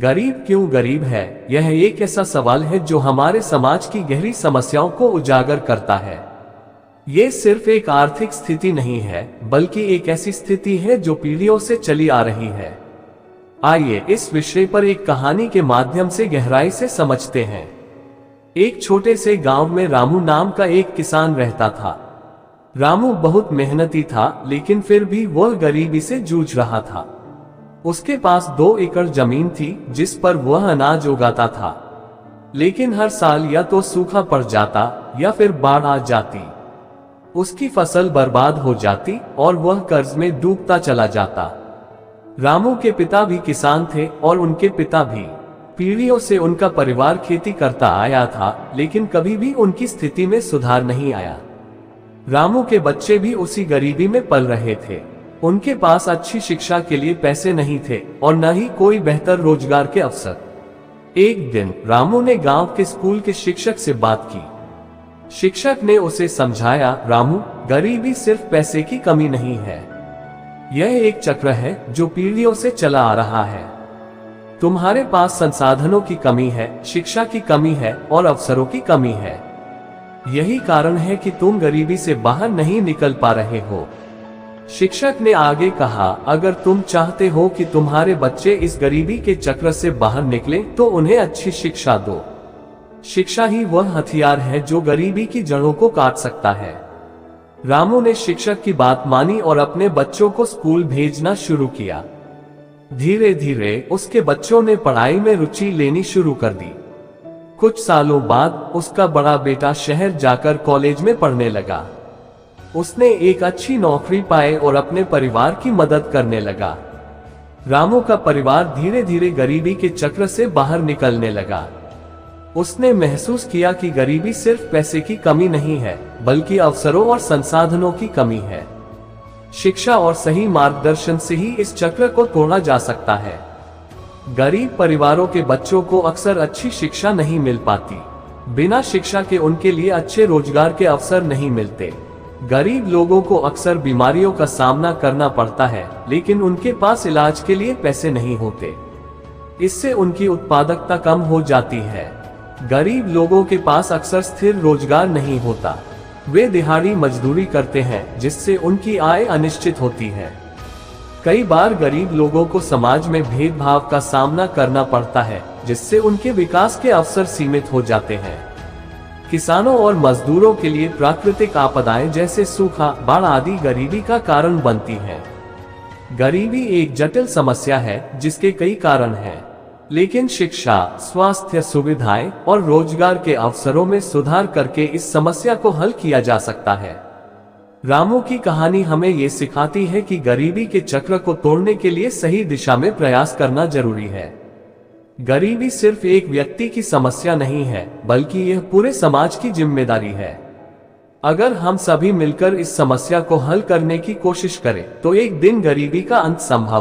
गरीब क्यों गरीब है? यह एक ऐसा सवाल है जो हमारे समाज की गहरी समस्याओं को उजागर करता है। ये सिर्फ एक आर्थिक स्थिति नहीं है, बल्कि एक ऐसी स्थिति है जो पीढ़ियों से चली आ रही है। आइए इस विषय पर एक कहानी के माध्यम से गहराई से समझते हैं। एक छोटे से गांव में रामू नाम का एक किसान रहता था। रामू बहुत मेहनती था, लेकिन फिर भी वह गरीबी से जूझ रहा था। उसके पास 2 एकड़ जमीन थी जिस पर वह अनाज उगाता था, लेकिन हर साल या तो सूखा पड़ जाता या फिर बाढ़ आ जाती। उसकी फसल बर्बाद हो जाती और वह कर्ज में डूबता चला जाता। रामू के पिता भी किसान थे और उनके पिता भी। पीढ़ियों से उनका परिवार खेती करता आया था, लेकिन कभी भी उनकी स्थिति में सुधार नहीं आया। रामू के बच्चे भी उसी गरीबी में पल रहे थे। उनके पास अच्छी शिक्षा के लिए पैसे नहीं थे और न ही कोई बेहतर रोजगार के अवसर। एक दिन रामू ने गांव के स्कूल के शिक्षक से बात की। शिक्षक ने उसे समझाया, रामू, गरीबी सिर्फ पैसे की कमी नहीं है। यह एक चक्र है जो पीढ़ियों से चला आ रहा है। तुम्हारे पास संसाधनों की कमी है, शिक्षा की कमी है और अवसरों की कमी है। यही कारण है कि तुम गरीबी से बाहर नहीं निकल पा रहे हो। शिक्षक ने आगे कहा, अगर तुम चाहते हो कि तुम्हारे बच्चे इस गरीबी के चक्र से बाहर निकलें, तो उन्हें अच्छी शिक्षा दो। शिक्षा ही वह हथियार है जो गरीबी की जड़ों को काट सकता है। रामू ने शिक्षक की बात मानी और अपने बच्चों को स्कूल भेजना शुरू किया। धीरे धीरे उसके बच्चों ने पढ़ाई में रुचि लेनी शुरू कर दी। कुछ सालों बाद उसका बड़ा बेटा शहर जाकर कॉलेज में पढ़ने लगा। उसने एक अच्छी नौकरी पाई और अपने परिवार की मदद करने लगा। रामू का परिवार धीरे धीरे गरीबी के चक्र से बाहर निकलने लगा। उसने महसूस किया कि गरीबी सिर्फ पैसे की कमी नहीं है, बल्कि अवसरों और संसाधनों की कमी है। शिक्षा और सही मार्गदर्शन से ही इस चक्र को तोड़ा जा सकता है। गरीब परिवारों के बच्चों को अक्सर अच्छी शिक्षा नहीं मिल पाती। बिना शिक्षा के उनके लिए अच्छे रोजगार के अवसर नहीं मिलते। गरीब लोगों को अक्सर बीमारियों का सामना करना पड़ता है, लेकिन उनके पास इलाज के लिए पैसे नहीं होते। इससे उनकी उत्पादकता कम हो जाती है। गरीब लोगों के पास अक्सर स्थिर रोजगार नहीं होता। वे दिहाड़ी मजदूरी करते हैं, जिससे उनकी आय अनिश्चित होती है। कई बार गरीब लोगों को समाज में भेदभाव का सामना करना पड़ता है, जिससे उनके विकास के अवसर सीमित हो जाते हैं। किसानों और मजदूरों के लिए प्राकृतिक आपदाएं जैसे सूखा, बाढ़ आदि गरीबी का कारण बनती हैं। गरीबी एक जटिल समस्या है जिसके कई कारण हैं, लेकिन शिक्षा, स्वास्थ्य सुविधाएं और रोजगार के अवसरों में सुधार करके इस समस्या को हल किया जा सकता है। रामू की कहानी हमें ये सिखाती है कि गरीबी के चक्र को तोड़ने के लिए सही दिशा में प्रयास करना जरूरी है। गरीबी सिर्फ एक व्यक्ति की समस्या नहीं है, बल्कि यह पूरे समाज की जिम्मेदारी है। अगर हम सभी मिलकर इस समस्या को हल करने की कोशिश करें, तो एक दिन गरीबी का अंत संभव है।